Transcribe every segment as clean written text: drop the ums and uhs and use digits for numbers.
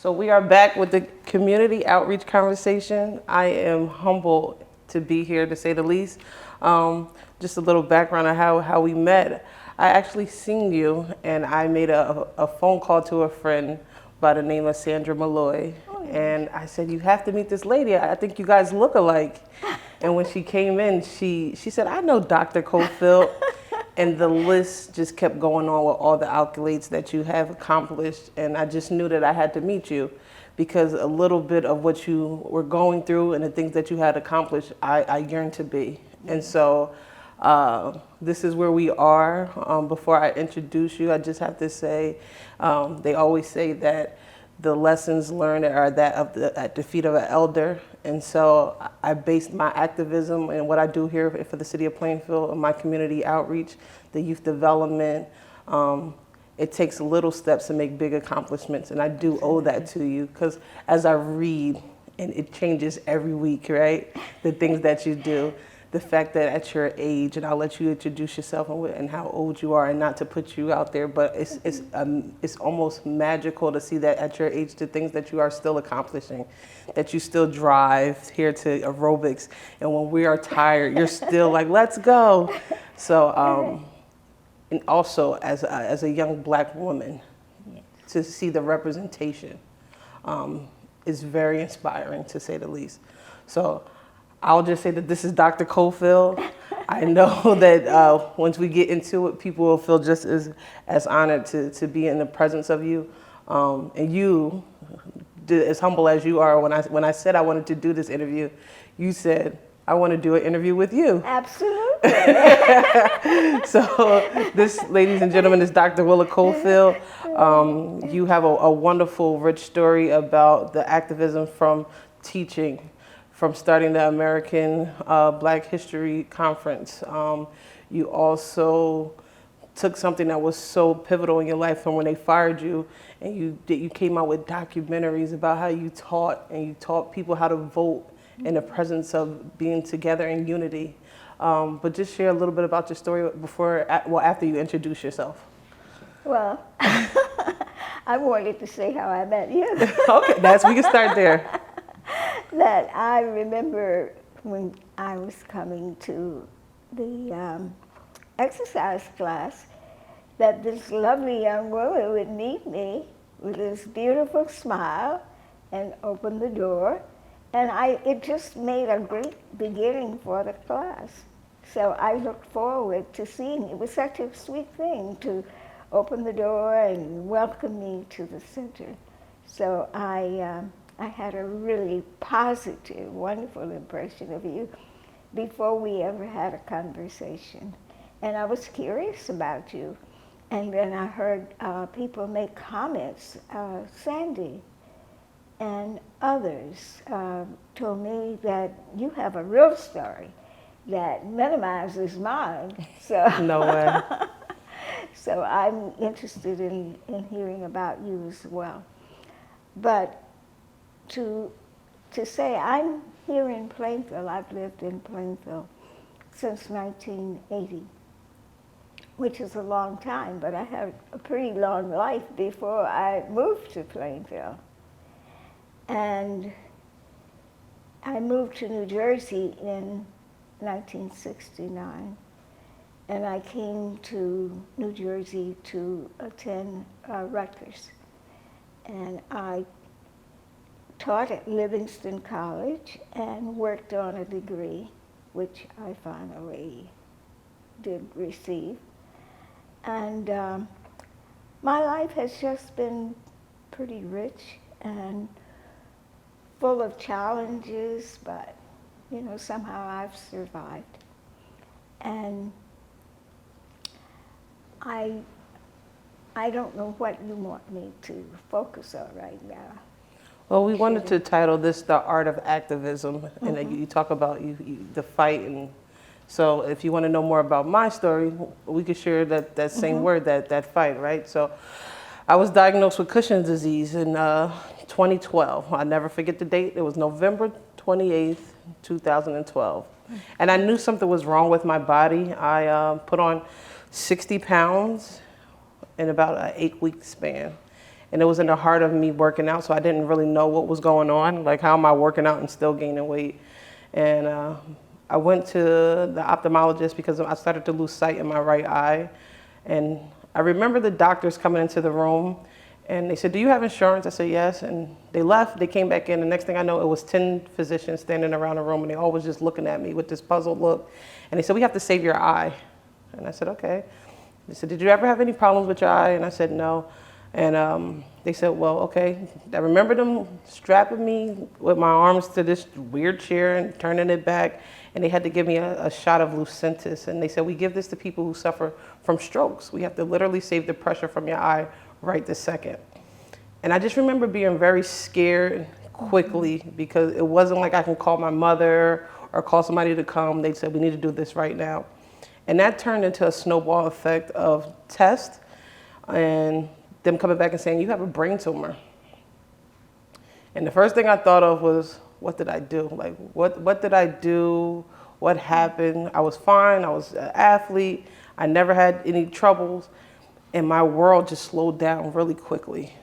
So we are back with the community outreach conversation. I am humbled to be here, to say the least. Just a little background on how we met. I actually seen you, and I made a phone call to a friend by the name of Sandra Malloy. Oh, yes. And I said, you have to meet this lady. I think you guys look alike. And when she came in, she said, I know Dr. Cofield. And the list just kept going on with all the accolades that you have accomplished. And I just knew that I had to meet you because a little bit of what you were going through and the things that you had accomplished, I yearned to be. And so this is where we are. Before I introduce you, I just have to say, they always say that the lessons learned are that of at the feet of an elder. And so I based my activism and what I do here for the city of Plainfield and my community outreach, the youth development. It takes little steps to make big accomplishments. And I do owe that to you because as I read, and it changes every week, right? The things that you do. The fact that at your age, and I'll let you introduce yourself and how old you are, and not to put you out there, but it's almost magical to see that at your age, the things that you are still accomplishing, that you still drive here to aerobics, and when we are tired, you're still like, let's go. So, and also as a young Black woman, to see the representation is very inspiring, to say the least. So. I'll just say that this is Dr. Cofield. I know that once we get into it, people will feel just as honored to be in the presence of you. And you, as humble as you are, when I said I wanted to do this interview, you said, I want to do an interview with you. Absolutely. So this, ladies and gentlemen, is Dr. Willa Cofield. You have a wonderful, rich story about the activism from teaching, from starting the American Black History Conference. You also took something that was so pivotal in your life from when they fired you, and you came out with documentaries about how you taught, and you taught people how to vote in the presence of being together in unity. But just share a little bit about your story after you introduce yourself. Well, I wanted to say how I met you. Okay, we can start there. That I remember when I was coming to the exercise class, that this lovely young woman would meet me with this beautiful smile and open the door, and it just made a great beginning for the class. So I looked forward to seeing it. It was such a sweet thing to open the door and welcome me to the center. So I had a really positive, wonderful impression of you before we ever had a conversation. And I was curious about you. And then I heard people make comments. Sandy and others told me that you have a real story that minimizes mine. So no way. So I'm interested in hearing about you as well. But to say I'm here in Plainfield, I've lived in Plainfield since 1980, which is a long time, but I had a pretty long life before I moved to Plainfield. And I moved to New Jersey in 1969, and I came to New Jersey to attend Rutgers. And I taught at Livingston College and worked on a degree, which I finally did receive. And my life has just been pretty rich and full of challenges, but somehow I've survived. And I don't know what you want me to focus on right now. Well, we wanted to title this "The Art of Activism," and you talk about the fight. And so, if you want to know more about my story, we could share that same word, that fight, right? So, I was diagnosed with Cushing's disease in 2012. I'll never forget the date. It was November 28th, 2012, and I knew something was wrong with my body. I put on 60 pounds in about an 8-week span. And it was in the heart of me working out, so I didn't really know what was going on. Like, how am I working out and still gaining weight? And I went to the ophthalmologist because I started to lose sight in my right eye. And I remember the doctors coming into the room, and they said, "Do you have insurance?" I said, "Yes." And they left. They came back in. The next thing I know, it was 10 physicians standing around the room, and they all was just looking at me with this puzzled look. And they said, "We have to save your eye." And I said, "Okay." They said, "Did you ever have any problems with your eye?" And I said, "No." And they said, "Well, okay." I remember them strapping me with my arms to this weird chair and turning it back. And they had to give me a shot of Lucentis. And they said, "We give this to people who suffer from strokes. We have to literally save the pressure from your eye right this second." And I just remember being very scared quickly, because it wasn't like I can call my mother or call somebody to come. They said, "We need to do this right now." And that turned into a snowball effect of tests and them coming back and saying, "You have a brain tumor." And the first thing I thought of was, what did I do? Like, what did I do? What happened? I was fine. I was an athlete. I never had any troubles. And my world just slowed down really quickly.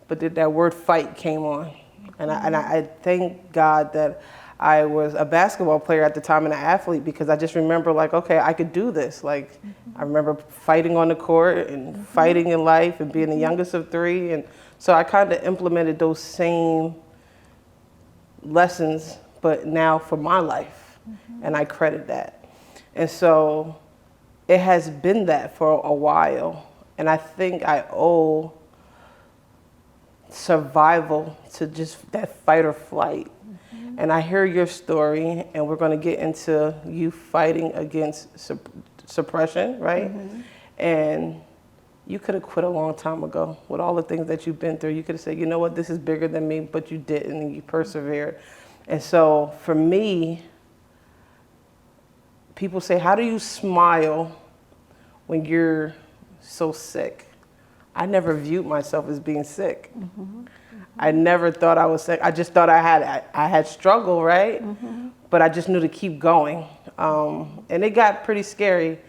But then that word fight came on. And I thank God that I was a basketball player at the time and an athlete, because I just remember, like, okay, I could do this. Like, I remember fighting on the court and fighting in life and being the youngest of 3. And so I kind of implemented those same lessons, but now for my life. And I credit that. And so it has been that for a while. And I think I owe survival to just that fight or flight. And I hear your story, and we're going to get into you fighting against suppression, right? And you could have quit a long time ago with all the things that you've been through. You could have said, "You know what, this is bigger than me," but you didn't, and you persevered. And so for me, people say, "How do you smile when you're so sick?" I never viewed myself as being sick. I never thought I was sick. I just thought I had struggle, right? But I just knew to keep going. And it got pretty scary.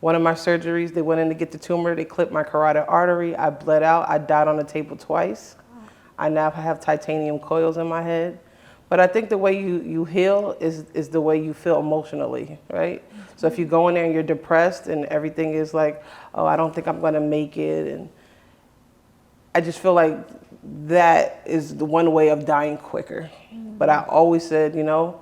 One of my surgeries, they went in to get the tumor. They clipped my carotid artery. I bled out. I died on the table twice. I now have titanium coils in my head. But I think the way you heal is the way you feel emotionally, right? So if you go in there and you're depressed and everything is like, "Oh, I don't think I'm going to make it," and I just feel like that is the one way of dying quicker. But I always said, you know,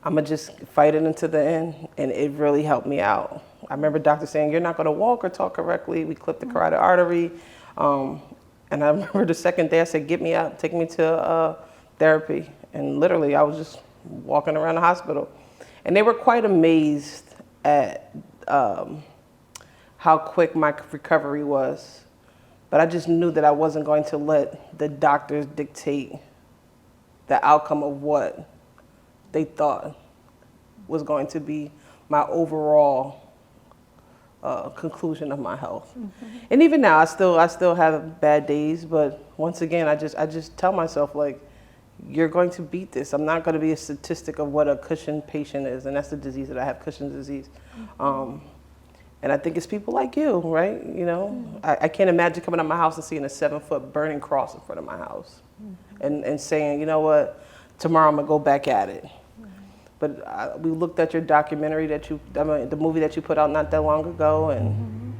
I'm going to just fight it into the end. And it really helped me out. I remember doctor saying, "You're not going to walk or talk correctly." We clipped the carotid artery. And I remember the second day I said, "Get me up, take me to therapy." And literally I was just walking around the hospital. And they were quite amazed at how quick my recovery was. But I just knew that I wasn't going to let the doctors dictate the outcome of what they thought was going to be my overall conclusion of my health. And even now, I still have bad days. But once again, I just tell myself, like, you're going to beat this. I'm not going to be a statistic of what a Cushing patient is, and that's the disease that I have, Cushing's disease. And I think it's people like you, right? You know, I can't imagine coming out of my house and seeing a 7-foot burning cross in front of my house, and saying, "You know what, tomorrow I'm gonna go back at it." But we looked at your documentary the movie that you put out not that long ago, and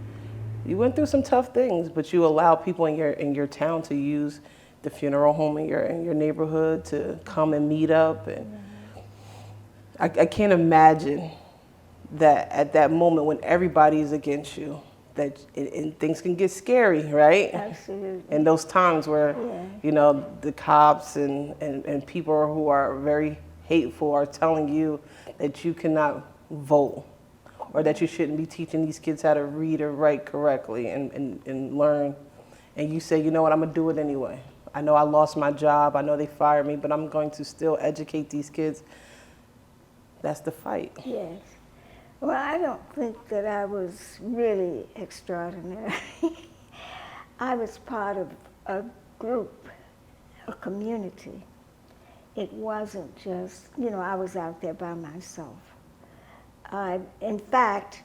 you went through some tough things, but you allow people in your town to use the funeral home in your neighborhood to come and meet up, and I can't imagine that at that moment when everybody is against you, and things can get scary, right? Absolutely. And those times where, you know, the cops and people who are very hateful are telling you that you cannot vote, or that you shouldn't be teaching these kids how to read or write correctly and learn. And you say, "You know what, I'm gonna do it anyway. I know I lost my job, I know they fired me, but I'm going to still educate these kids." That's the fight. Yes. Well, I don't think that I was really extraordinary. I was part of a group, a community. It wasn't just, you know, I was out there by myself. In fact,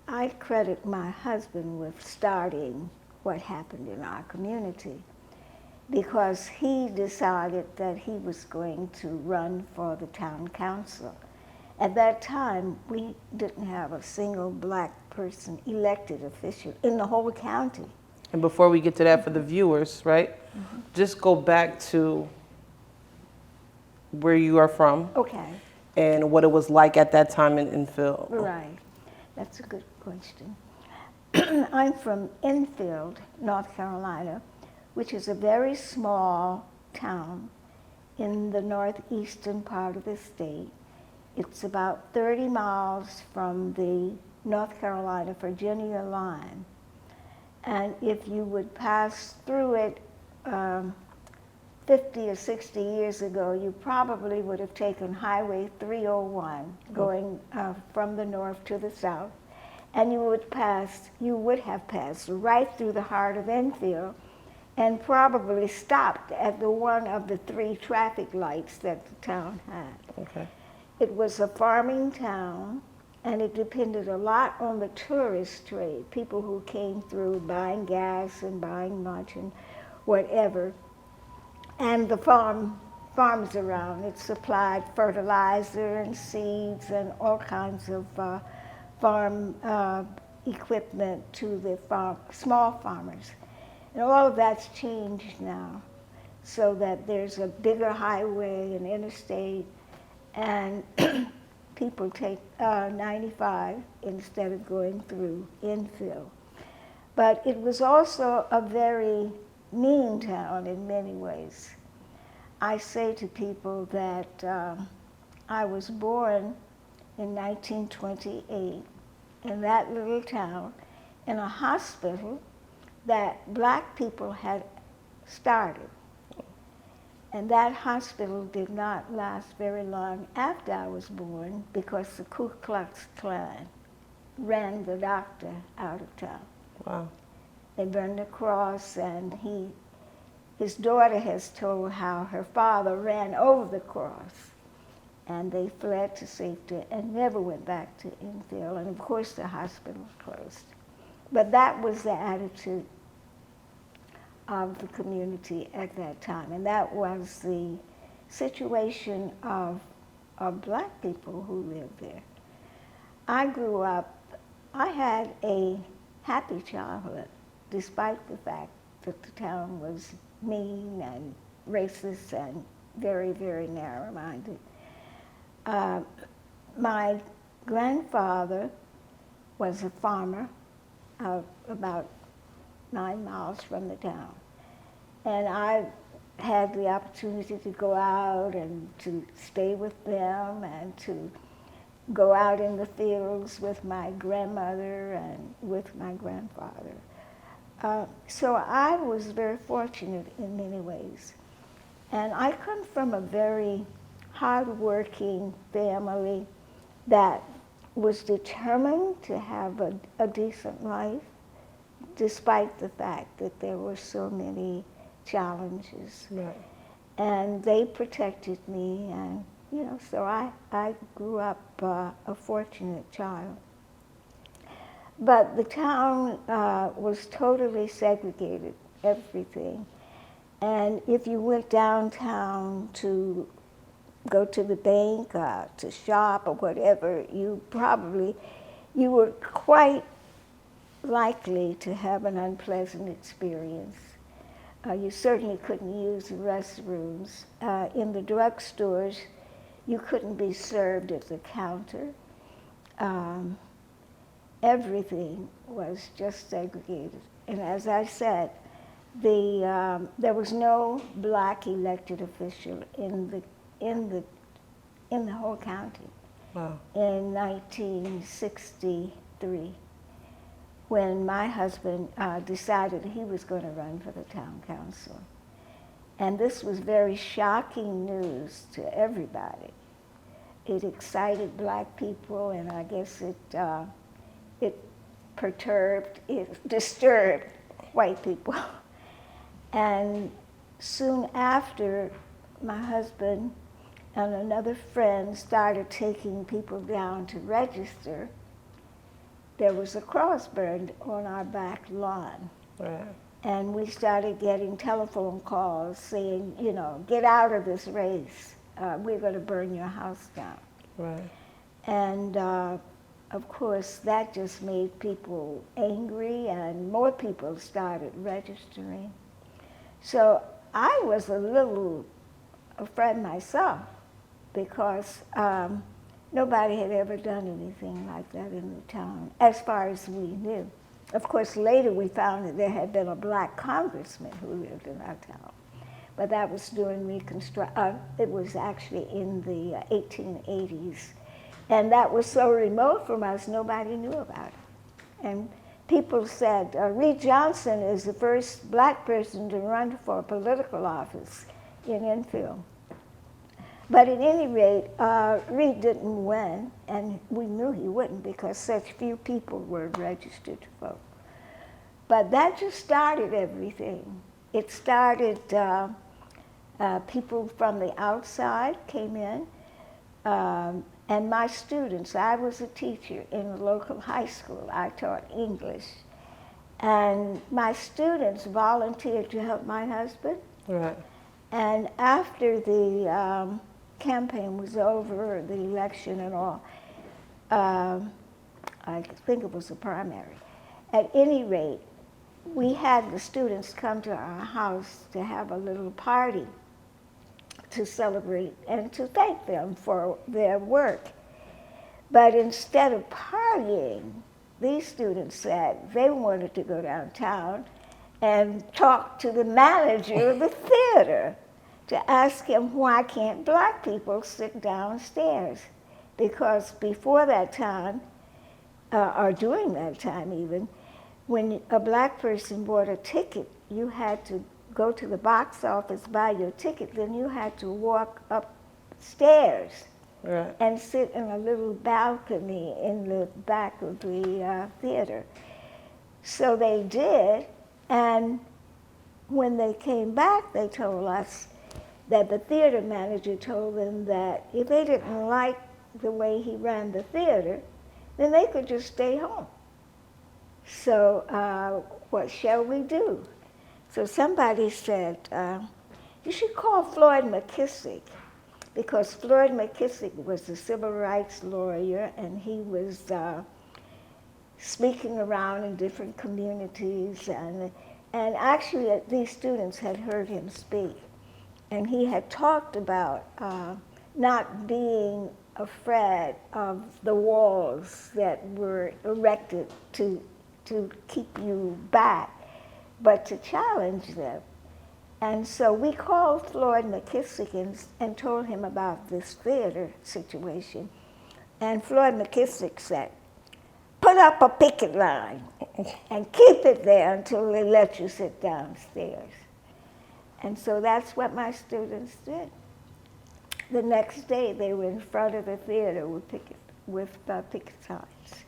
I credit my husband with starting what happened in our community, because he decided that he was going to run for the town council. At that time, we didn't have a single black person elected official in the whole county. And before we get to that, for the viewers, right? Just go back to where you are from Okay, and what it was like at that time in Enfield. right. That's a good question. I'm from Enfield, North Carolina, which is a very small town in the northeastern part of the state. It's about 30 miles from the North Carolina-Virginia line. And if you would pass through it 50 or 60 years ago, you probably would have taken Highway 301 going from the north to the south. And you would have passed right through the heart of Enfield and probably stopped at the one of the 3 traffic lights that the town had. Okay. It was a farming town, and it depended a lot on the tourist trade, people who came through buying gas and buying lunch and whatever. And the farms around, it supplied fertilizer and seeds and all kinds of farm equipment to the small farmers. And all of that's changed now, so that there's a bigger highway and interstate, and people take 95 instead of going through Enfield. But it was also a very mean town in many ways. I say to people that I was born in 1928 in that little town in a hospital that black people had started. And that hospital did not last very long after I was born, because the Ku Klux Klan ran the doctor out of town. Wow. They burned the cross, and his daughter has told how her father ran over the cross, and they fled to safety and never went back to Enfield. And of course the hospital closed. But that was the attitude of the community at that time, and that was the situation of black people who lived there. I grew up, I had a happy childhood, despite the fact that the town was mean and racist and very, very narrow-minded. My grandfather was a farmer about 9 miles from the town. And I had the opportunity to go out and to stay with them and to go out in the fields with my grandmother and with my grandfather. So I was very fortunate in many ways. And I come from a very hard-working family that was determined to have a decent life, despite the fact that there were so many challenges. Right. And they protected me, and so I grew up a fortunate child. But the town was totally segregated, everything. And if you went downtown to go to the bank, to shop or whatever, you were quite likely to have an unpleasant experience. You certainly couldn't use the restrooms. In the drugstores, you couldn't be served at the counter. Everything was just segregated. And as I said, there was no black elected official in the whole county. Wow. In 1963, when my husband decided he was going to run for the town council. And this was very shocking news to everybody. It excited black people, and I guess it disturbed white people. And soon after, my husband and another friend started taking people down to register. There was a cross burned on our back lawn. Right. And we started getting telephone calls saying, you know, get out of this race. We're going to burn your house down. Right. And of course, that just made people angry, and more people started registering. So I was a little afraid myself because nobody had ever done anything like that in the town, as far as we knew. Of course, later we found that there had been a black congressman who lived in our town, but that was during Reconstruction. It was actually in the 1880s, and that was so remote from us, nobody knew about it. And people said, Reed Johnson is the first black person to run for political office in Enfield. But at any rate, Reed didn't win, and we knew he wouldn't because such few people were registered to vote. But that just started everything. It started, people from the outside came in, and my students, I was a teacher in a local high school. I taught English. And my students volunteered to help my husband. Right. And after the campaign was over, the election and all, I think it was a primary. At any rate, we had the students come to our house to have a little party to celebrate and to thank them for their work. But instead of partying, these students said they wanted to go downtown and talk to the manager of the theater to ask him why can't black people sit downstairs. Because before that time, or during that time even, when a black person bought a ticket, you had to go to the box office, buy your ticket, then you had to walk upstairs. Right. And sit in a little balcony in the back of the theater. So they did, and when they came back, they told us that the theater manager told them that if they didn't like the way he ran the theater, then they could just stay home. So what shall we do? So somebody said, you should call Floyd McKissick, because Floyd McKissick was a civil rights lawyer, and he was speaking around in different communities, and actually these students had heard him speak. And he had talked about not being afraid of the walls that were erected to keep you back, but to challenge them. And so we called Floyd McKissick and told him about this theater situation. And Floyd McKissick said, put up a picket line and keep it there until they let you sit downstairs. And so that's what my students did. The next day they were in front of the theater with picket signs.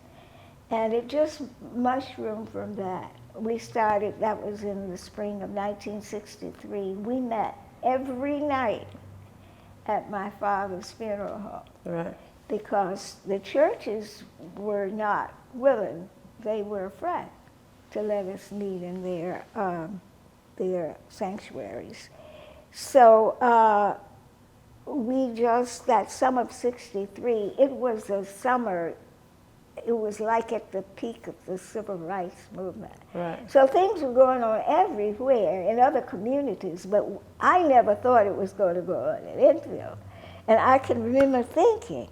And it just mushroomed from that. We started, that was in the spring of 1963. We met every night at my father's funeral home. Right. Because the churches were not willing, they were afraid to let us meet in their sanctuaries. So we just, that summer of 63, it was a summer, it was like at the peak of the civil rights movement. Right. So things were going on everywhere in other communities, but I never thought it was going to go on in Enfield. And I can remember thinking,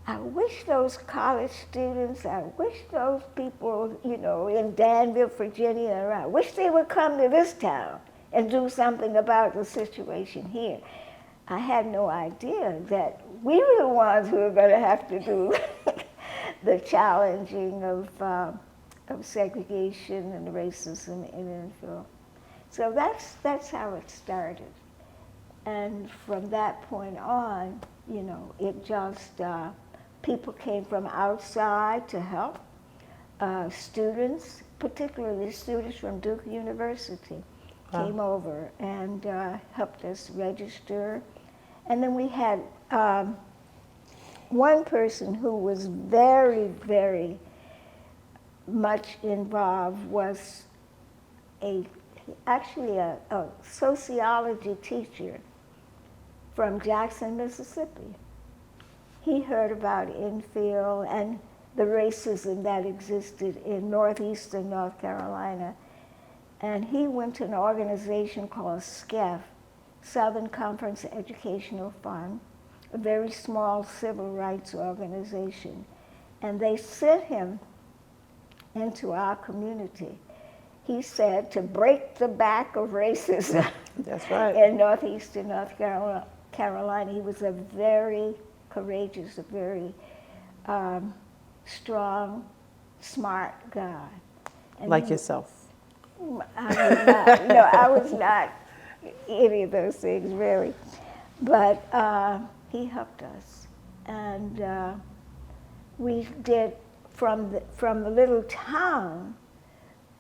I wish those college students, I wish those people, you know, in Danville, Virginia, and around, I wish they would come to this town and do something about the situation here. I had no idea that we were the ones who were going to have to do the challenging of segregation and racism in Enfield. So that's how it started. And from that point on, you know, it just, people came from outside to help. Students, particularly students from Duke University, came over and helped us register. And then we had one person who was very, very much involved was actually a sociology teacher from Jackson, Mississippi. He heard about infill and the racism that existed in northeastern North Carolina. And he went to an organization called SCEF, Southern Conference Educational Fund, a very small civil rights organization. And they sent him into our community. He said to break the back of racism. That's right. In northeastern North Carolina. He was a very courageous, a very strong, smart guy. And Like yourself. I was not, no, I was not any of those things really, but he helped us, and we did from the little town.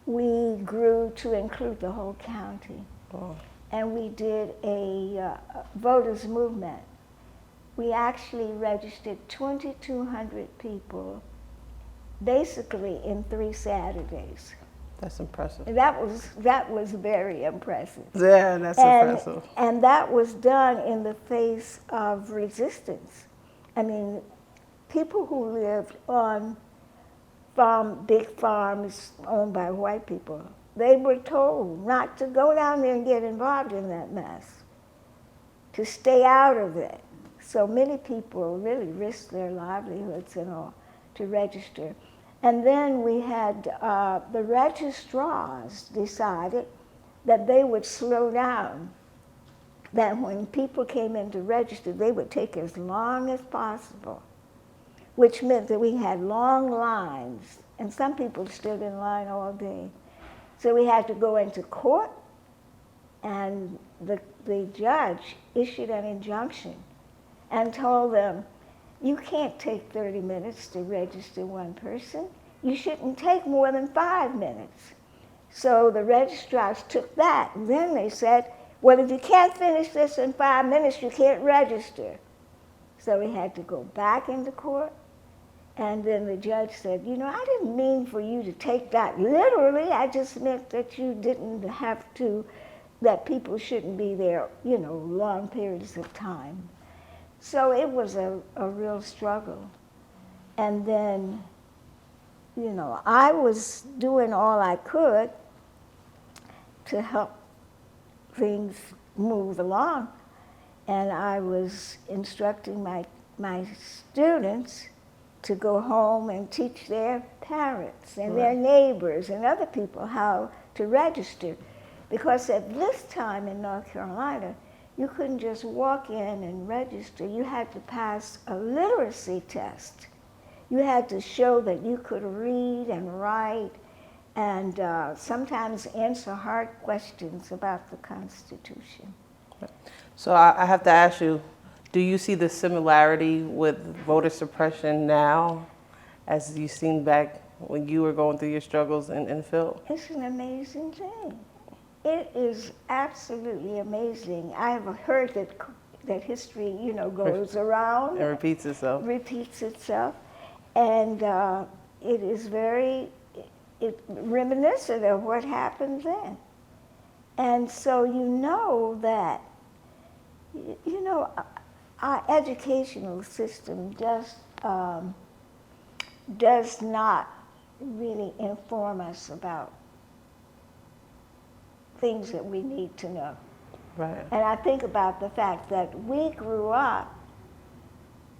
We grew to include the whole county, and we did a voters movement. We actually registered 2,200 people, basically in 3 Saturdays. That's impressive. And that was very impressive. Yeah, that's impressive. And that was done in the face of resistance. I mean, people who lived on big farms owned by white people, they were told not to go down there and get involved in that mess, to stay out of it. So many people really risked their livelihoods and all to register. And then we had the registrars decided that they would slow down, that when people came in to register, they would take as long as possible, which meant that we had long lines, and some people stood in line all day. So we had to go into court, and the judge issued an injunction and told them, you can't take 30 minutes to register one person. You shouldn't take more than 5 minutes. So the registrars took that, and then they said, well, if you can't finish this in 5 minutes, you can't register. So we had to go back into court, and then the judge said, you know, I didn't mean for you to take that literally. I just meant that you didn't have to, that people shouldn't be there, you know, long periods of time. So it was a real struggle. And then, you know, I was doing all I could to help things move along. And I was instructing my students to go home and teach their parents and their neighbors and other people how to register. Because at this time in North Carolina, you couldn't just walk in and register. You had to pass a literacy test. You had to show that you could read and write and sometimes answer hard questions about the Constitution. So I have to ask you, do you see the similarity with voter suppression now as you've seen back when you were going through your struggles in Phil? It's an amazing thing. It is absolutely amazing. I have heard that history, you know, goes around. It repeats itself. Repeats itself. And it is very reminiscent of what happened then. And so you know that, you know, our educational system just does not really inform us about things that we need to know. Right. And I think about the fact that we grew up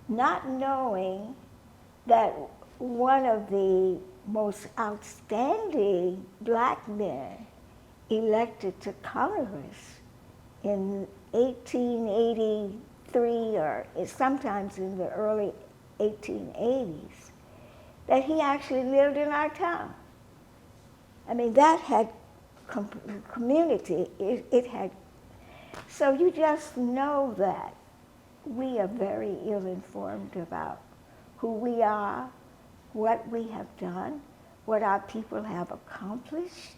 not knowing that one of the most outstanding black men elected to Congress in 1883 or sometimes in the early 1880s, that he actually lived in our town. I mean, that had community, it had. So you just know that we are very ill-informed about who we are, what we have done, what our people have accomplished.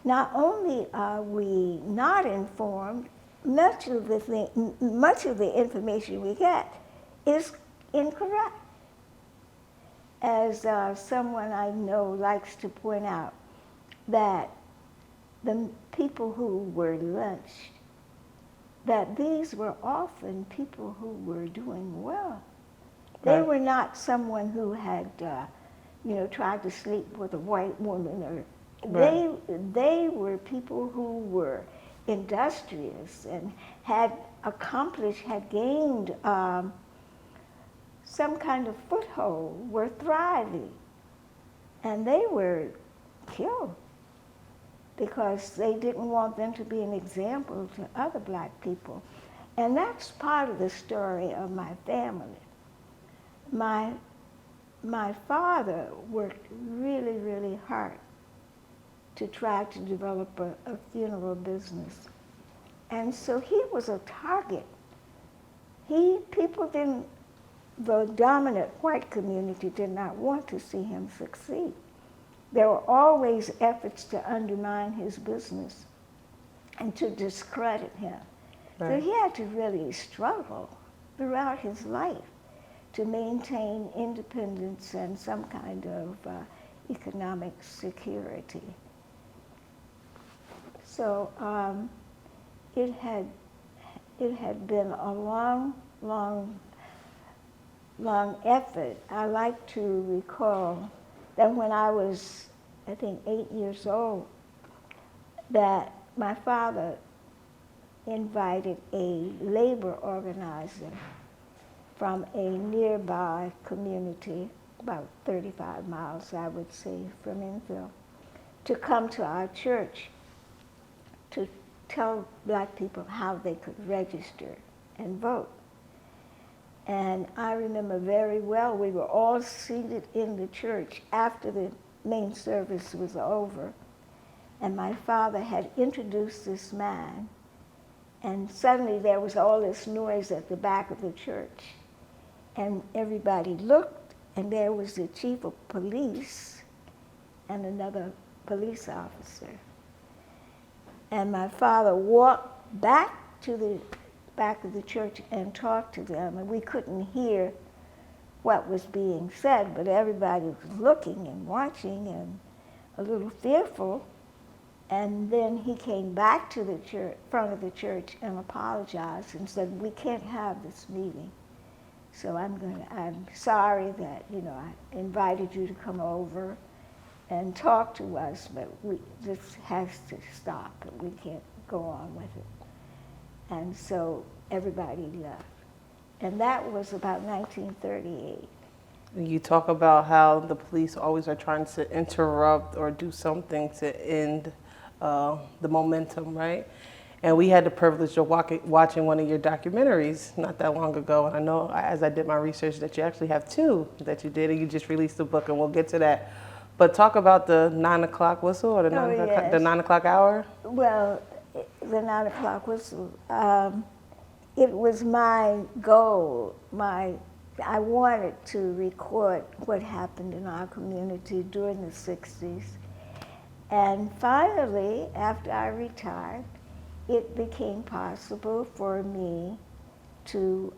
Not only are we not informed, much of the information we get is incorrect. As someone I know likes to point out, that the people who were lynched, that these were often people who were doing well. They Right. were not someone who had, tried to sleep with a white woman, or Right. they were people who were industrious and had accomplished, had gained some kind of foothold, were thriving, and they were killed because they didn't want them to be an example to other black people. And that's part of the story of my family. My father worked really, really hard to try to develop a funeral business. And so he was a target. The dominant white community did not want to see him succeed. There were always efforts to undermine his business and to discredit him. Right. So he had to really struggle throughout his life to maintain independence and some kind of economic security. So it had been a long, long, long effort. I like to recall that when I was, I think, 8 years old, that my father invited a labor organizer from a nearby community, about 35 miles, I would say, from Enfield, to come to our church to tell black people how they could register and vote. And I remember very well, we were all seated in the church after the main service was over, and my father had introduced this man, and suddenly there was all this noise at the back of the church. And everybody looked, and there was the chief of police and another police officer. And my father walked back to the back of the church and talked to them, and we couldn't hear what was being said, but everybody was looking and watching and a little fearful. And then he came back to the front of the church and apologized and said, "We can't have this meeting. So I'm sorry that, I invited you to come over and talk to us, but this has to stop. We can't go on with it." And so everybody left. And that was about 1938. You talk about how the police always are trying to interrupt or do something to end the momentum, right? And we had the privilege of watching one of your documentaries not that long ago. And I know as I did my research that you actually have two that you did, and you just released the book, and we'll get to that. But talk about the 9 o'clock whistle or the 9 o'clock hour. Well, the 9 o'clock whistle, it was my goal. I wanted to record what happened in our community during the 60s. And finally, after I retired, it became possible for me to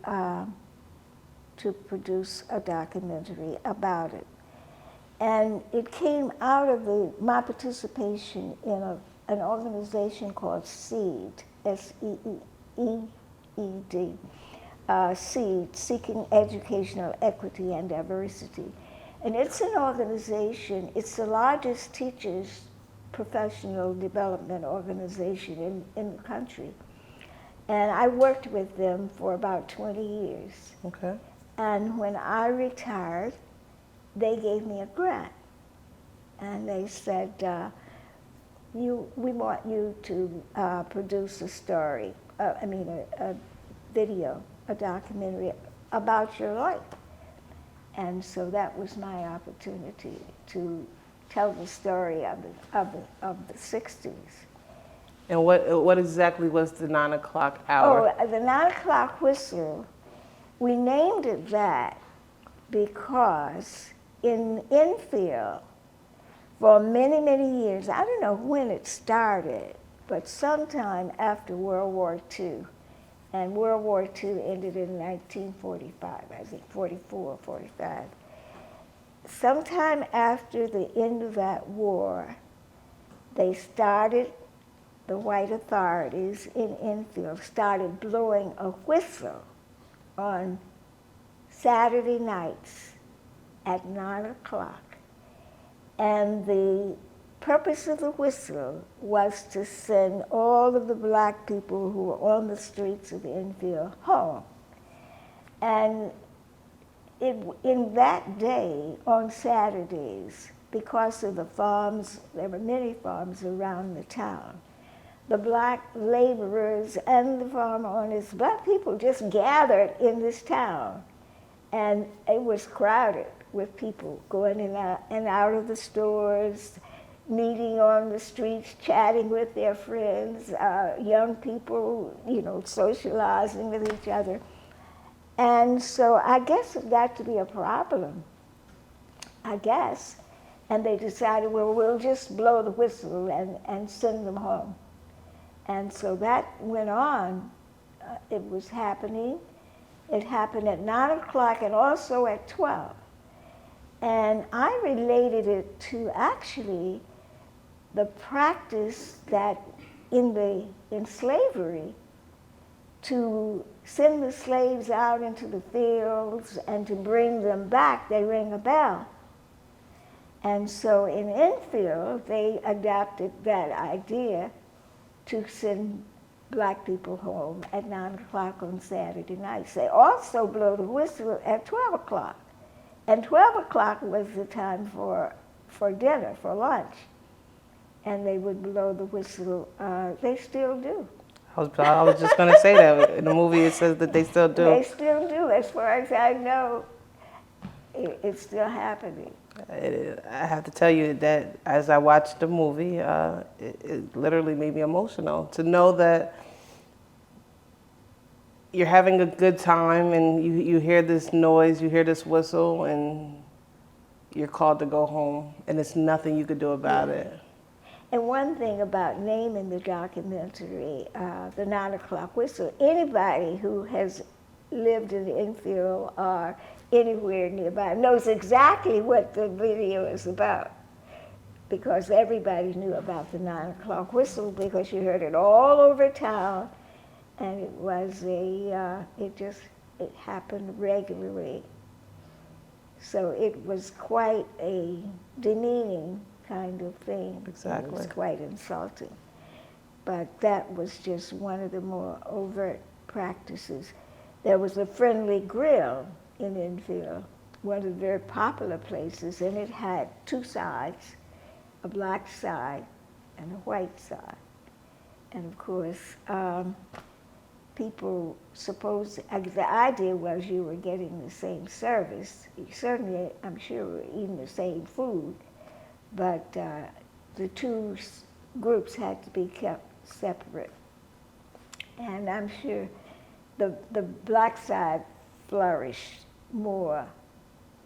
produce a documentary about it. And it came out of my participation in an organization called SEED, S-E-E-E-D, SEED, Seeking Educational Equity and Diversity. And it's an organization, it's the largest teachers' professional development organization in the country. And I worked with them for about 20 years. Okay. And when I retired, they gave me a grant. And they said, we want you to produce a story, a video, a documentary about your life. And so that was my opportunity to tell the story of the 60s. And what exactly was the 9 o'clock hour? Oh, the 9 o'clock whistle, we named it that because in Enfield, for many, many years, I don't know when it started, but sometime after World War II, and World War II ended in 1945, I think 44, 45. Sometime after the end of that war, they started the white authorities in Enfield started blowing a whistle on Saturday nights at 9 o'clock. And the purpose of the whistle was to send all of the black people who were on the streets of Enfield home. And in that day, on Saturdays, because of the farms, there were many farms around the town, the black laborers and the farm owners, black people just gathered in this town. And it was crowded with people going in and out of the stores, meeting on the streets, chatting with their friends, young people, socializing with each other. And so I guess it got to be a problem, I guess. And they decided, well, we'll just blow the whistle and send them home. And so that went on. It was happening. It happened at 9 o'clock and also at 12. And I related it to actually the practice that in slavery, to send the slaves out into the fields and to bring them back, they ring a bell. And so in Enfield, they adopted that idea to send black people home at 9 o'clock on Saturday nights. They also blow the whistle at 12 o'clock. And 12 o'clock was the time for dinner, for lunch. And they would blow the whistle. They still do. I was just going to say that. In the movie, it says that they still do. They still do. As far as I know, it's still happening. I have to tell you that as I watched the movie, it literally made me emotional to know that you're having a good time and you hear this noise, you hear this whistle, and you're called to go home, and there's nothing you could do about it. And one thing about naming the documentary, the 9 o'clock whistle, anybody who has lived in Enfield or anywhere nearby knows exactly what the video is about, because everybody knew about the 9 o'clock whistle because you heard it all over town, and it happened regularly. So it was quite a demeaning kind of thing. Exactly. It was quite insulting. But that was just one of the more overt practices. There was a friendly grill in Enfield, one of the very popular places, and it had two sides, a black side and a white side. And of course, people supposed, the idea was you were getting the same service. Certainly, I'm sure we were eating the same food, but the two groups had to be kept separate. And I'm sure the black side flourished more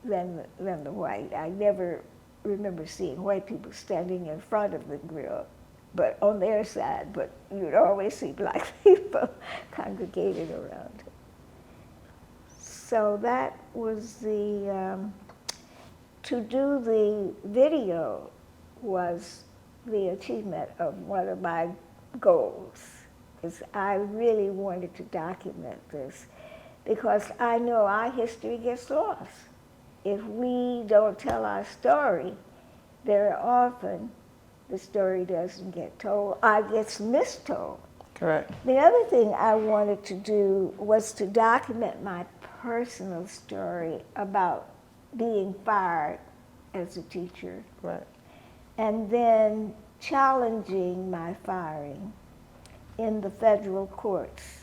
than the white. I never remember seeing white people standing in front of the grill, but on their side, but you'd always see black people congregated around it. So that was to do the video was the achievement of one of my goals, is I really wanted to document this because I know our history gets lost. If we don't tell our story, very often the story doesn't get told or gets mistold. Correct. The other thing I wanted to do was to document my personal story about being fired as a teacher. Right. And then challenging my firing in the federal courts.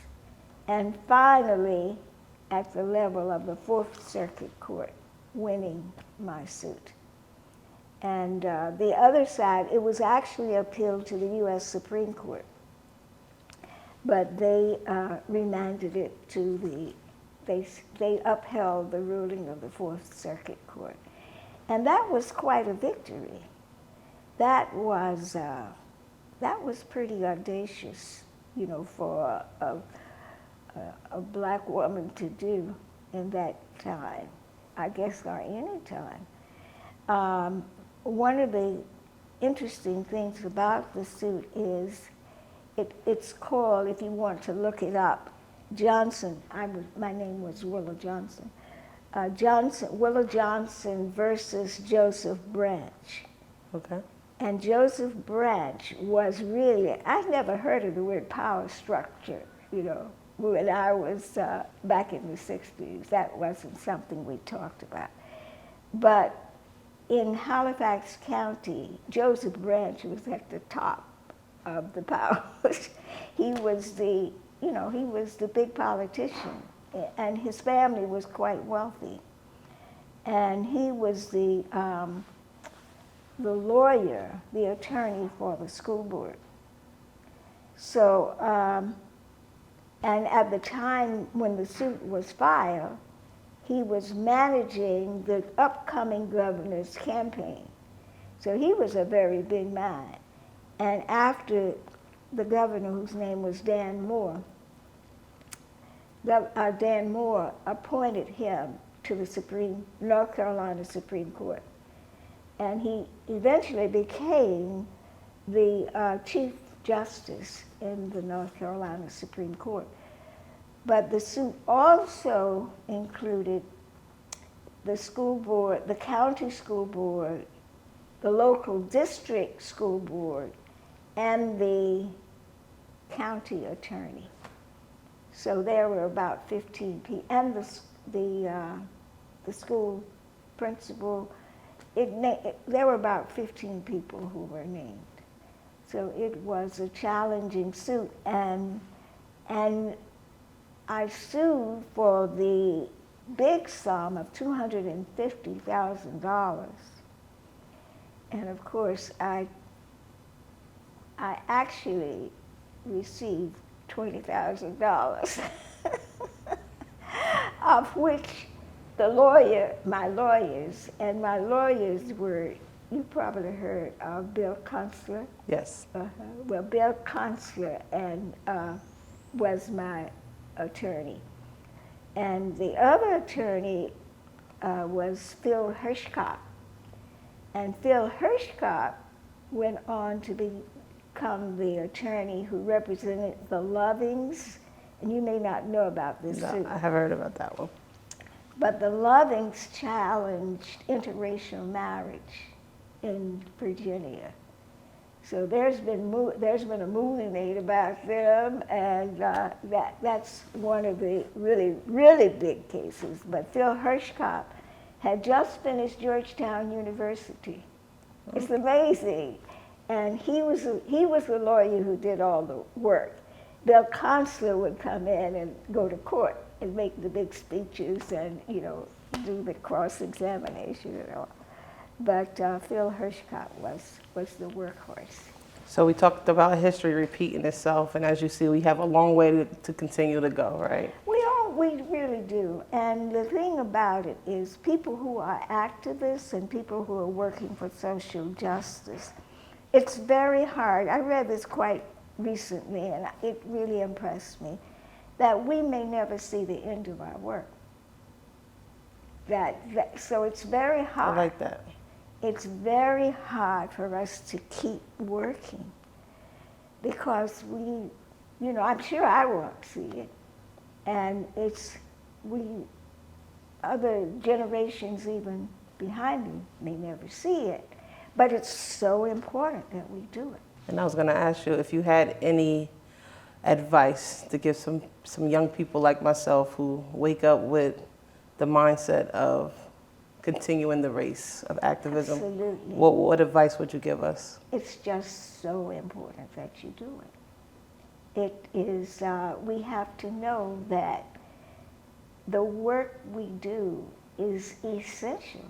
And finally, at the level of the Fourth Circuit Court, winning my suit. And the other side, it was actually appealed to the U.S. Supreme Court, but they remanded it to they upheld the ruling of the Fourth Circuit Court. And that was quite a victory. That was pretty audacious, for a black woman to do in that time, I guess, or any time. One of the interesting things about the suit is it's called, if you want to look it up, Johnson. My name was Willa Johnson. Willa Johnson versus Joseph Branch. Okay. And Joseph Branch was really, I never heard of the word power structure, when I was back in the 60s. That wasn't something we talked about. But in Halifax County, Joseph Branch was at the top of the powers. He was the big politician, and his family was quite wealthy. And he was the lawyer, the attorney for the school board. So, and at the time when the suit was filed, he was managing the upcoming governor's campaign. So he was a very big man. And after the governor, whose name was Dan Moore appointed him to the North Carolina Supreme Court. And he eventually became the Chief Justice in the North Carolina Supreme Court. But the suit also included the school board, the county school board, the local district school board, and the county attorney. So there were about 15 people, and the school principal. There were about 15 people who were named. So it was a challenging suit, and I sued for the big sum of $250,000. And of course, I actually received $20,000, of which my lawyers were, you probably heard of Bill Consular. Yes. Well, Bill Consular was my attorney. And the other attorney was Phil Hirschkopf. And Phil Hirschkopf went on to become the attorney who represented the Lovings. And you may not know about this suit. No, I have heard about that one. But the Lovings challenged interracial marriage in Virginia. So there's been a movie made about them, and that's one of the really, really big cases. But Phil Hirschkopf had just finished Georgetown University. It's amazing. And he was the lawyer who did all the work. Bill Consular would come in and go to court and make the big speeches and, do the cross-examination and all. But Phil Hirschkopf was the workhorse. So we talked about history repeating itself, and as you see, we have a long way to continue to go, right? We really do. And the thing about it is people who are activists and people who are working for social justice, it's very hard. I read this quite recently, and it really impressed me, that we may never see the end of our work. So it's very hard. I like that. It's very hard for us to keep working because I'm sure I won't see it. And other generations even behind me may never see it. But it's so important that we do it. And I was going to ask you if you had any advice to give some young people like myself who wake up with the mindset of continuing the race of activism. Absolutely. What advice would you give us? It's just so important that you do it. It is, we have to know that the work we do is essential,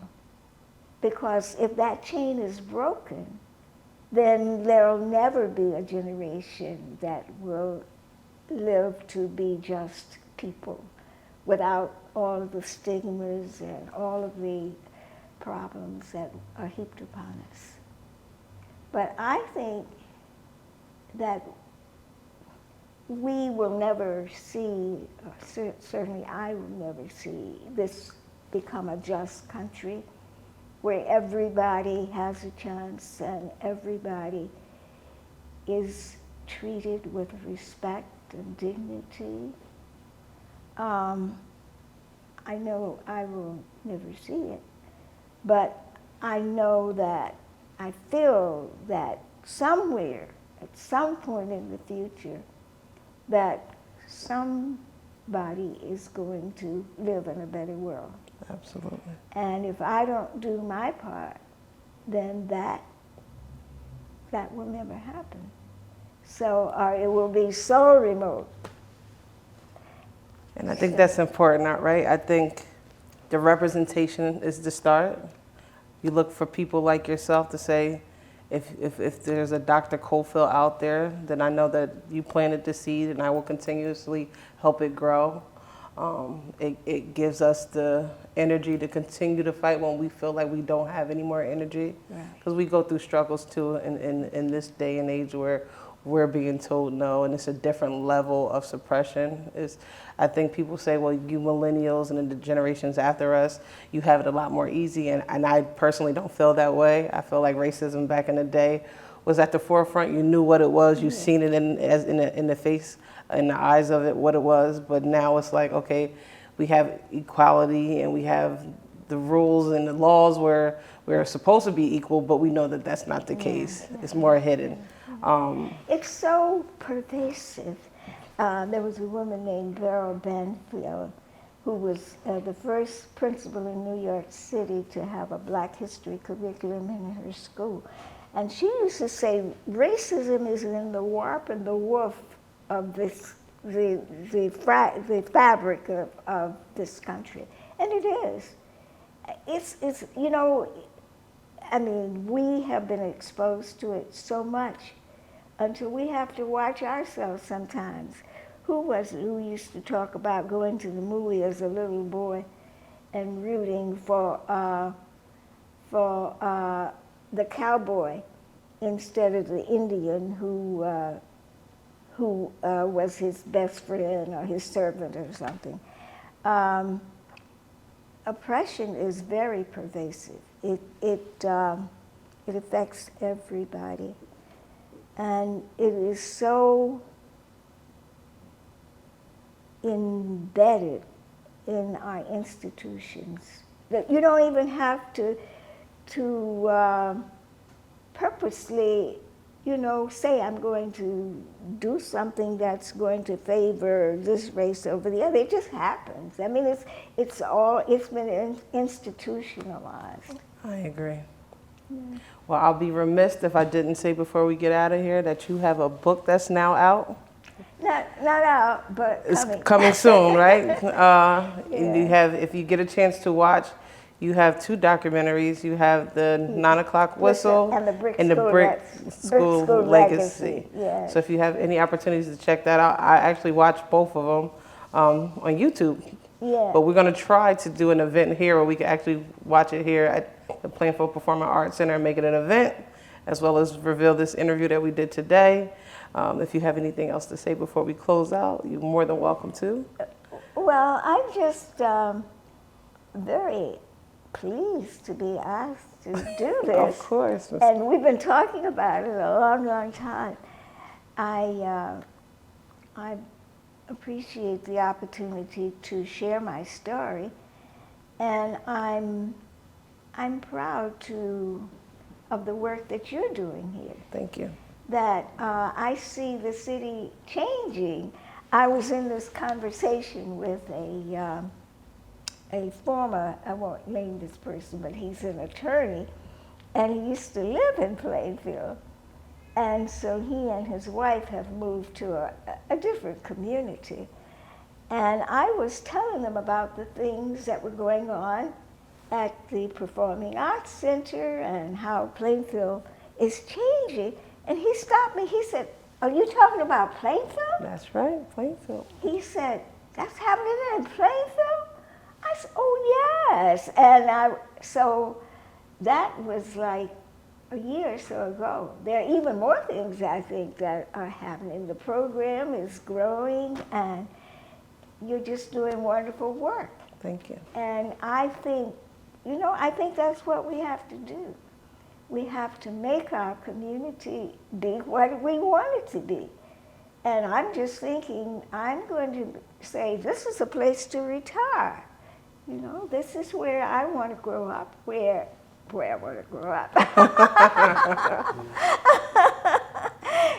because if that chain is broken, then there'll never be a generation that will live to be just people without all of the stigmas and all of the problems that are heaped upon us. But I think that we will never see, certainly I will never see, this become a just country where everybody has a chance and everybody is treated with respect and dignity. I know I will never see it, but I know that I feel that somewhere, at some point in the future, that somebody is going to live in a better world. Absolutely. And if I don't do my part, then that will never happen. So it will be so remote. And I think that's important, right? I think the representation is the start. You look for people like yourself to say, if there's a Dr. Cofield out there, then I know that you planted the seed and I will continuously help it grow. It gives us the energy to continue to fight when we feel like we don't have any more energy. Because we go through struggles too in this day and age where we're being told no, and it's a different level of suppression. I think people say, well, you millennials and the generations after us, you have it a lot more easy, and I personally don't feel that way. I feel like racism back in the day was at the forefront. You knew what it was, you seen it in the face, in the eyes of it, what it was, but now it's like, okay, we have equality and we have the rules and the laws where we're supposed to be equal, but we know that that's not the case. It's more hidden. It's so pervasive. There was a woman named Beryl Banfield who was the first principal in New York City to have a Black history curriculum in her school. And she used to say, racism is in the warp and the woof of the fabric of this country. And it is. It's you know, I mean, we have been exposed to it so much until we have to watch ourselves sometimes. Who was it who used to talk about going to the movie as a little boy and rooting for the cowboy instead of the Indian who was his best friend or his servant or something? Oppression is very pervasive. It affects everybody. And it is so embedded in our institutions that you don't even have to purposely, you know, say I'm going to do something that's going to favor this race over the other. It just happens. I mean, it's been institutionalized. I agree. Well, I'll be remiss if I didn't say before we get out of here that you have a book that's now out. Not out, but It's coming. coming soon, right? And you have, if you get a chance to watch, you have 2 documentaries. You have the 9 o'clock whistle and the Brick School Legacy. Yes. So if you have any opportunities to check that out, I actually watched both of them on YouTube. Yeah. But we're going to try to do an event here where we can actually watch it here at the Plainfield Performing Arts Center and make it an event, as well as reveal this interview that we did today. If you have anything else to say before we close out, you're more than welcome to. Well, I'm just very pleased to be asked to do this. Of course. And we've been talking about it a long, long time. I appreciate the opportunity to share my story, and I'm proud of the work that you're doing here. Thank you. That I see the city changing. I was in this conversation with a former, I won't name this person, but he's an attorney, and he used to live in Plainfield. And so he and his wife have moved to a different community. And I was telling them about the things that were going on at the Performing Arts Center and how Plainfield is changing. And he stopped me. He said, "Are you talking about Plainfield?" That's right, Plainfield. He said, "That's happening in Plainfield?" I said, "Oh, yes." And so that was like a year or so ago. There are even more things I think that are happening. The program is growing, and you're just doing wonderful work. Thank you. And I think, I think that's what we have to do. We have to make our community be what we want it to be. And I'm just thinking, I'm going to say, this is a place to retire. You know, this is where I want to grow up, where I want to grow up.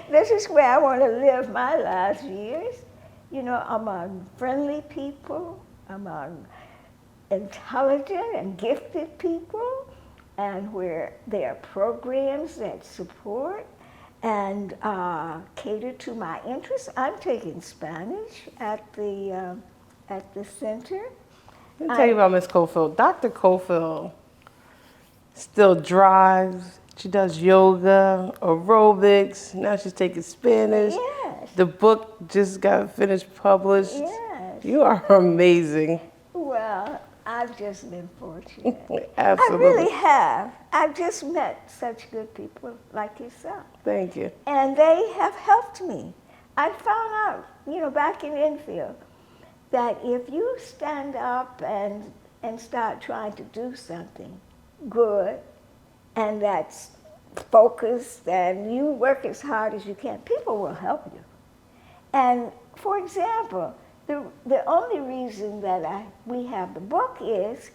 This is where I want to live my last years. You know, among friendly people, among intelligent and gifted people, and where there are programs that support and cater to my interests. I'm taking Spanish at the center. Let me tell you about Miss Cofield. Dr. Cofield still drives. She does yoga, aerobics. Now she's taking Spanish. Yes. The book just got finished published. Yes. You are amazing. Well, I've just been fortunate. Absolutely. I really have. I've just met such good people like yourself. Thank you. And they have helped me. I found out, you know, back in Enfield, that if you stand up and start trying to do something good, and that's focused, and you work as hard as you can, people will help you. And for example, the only reason that we have the book is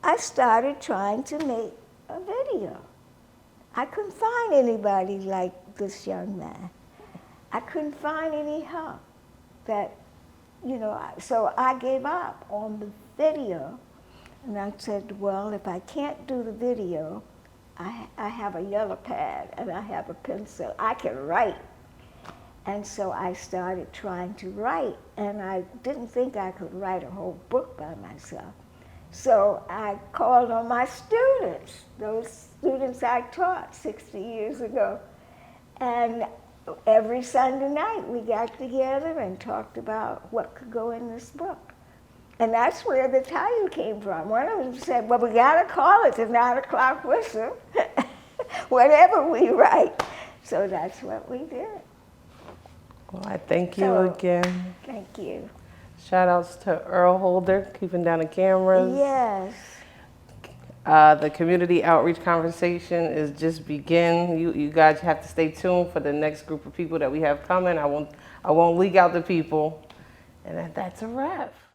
I started trying to make a video. I couldn't find anybody like this young man. I couldn't find any help that, you know, so I gave up on the video. And I said, well, if I can't do the video, I have a yellow pad and I have a pencil. I can write. And so I started trying to write, and I didn't think I could write a whole book by myself. So I called on my students, those students I taught 60 years ago. And every Sunday night we got together and talked about what could go in this book. And that's where the title came from. One of them said, well, we gotta call it the 9 o'clock whistle, whatever we write. So that's what we did. Well, I thank you So, again. Thank you. Shout outs to Earl Holder, keeping down the cameras. Yes. The community outreach conversation is just begin. You guys have to stay tuned for the next group of people that we have coming. I won't leak out the people. And that's a wrap.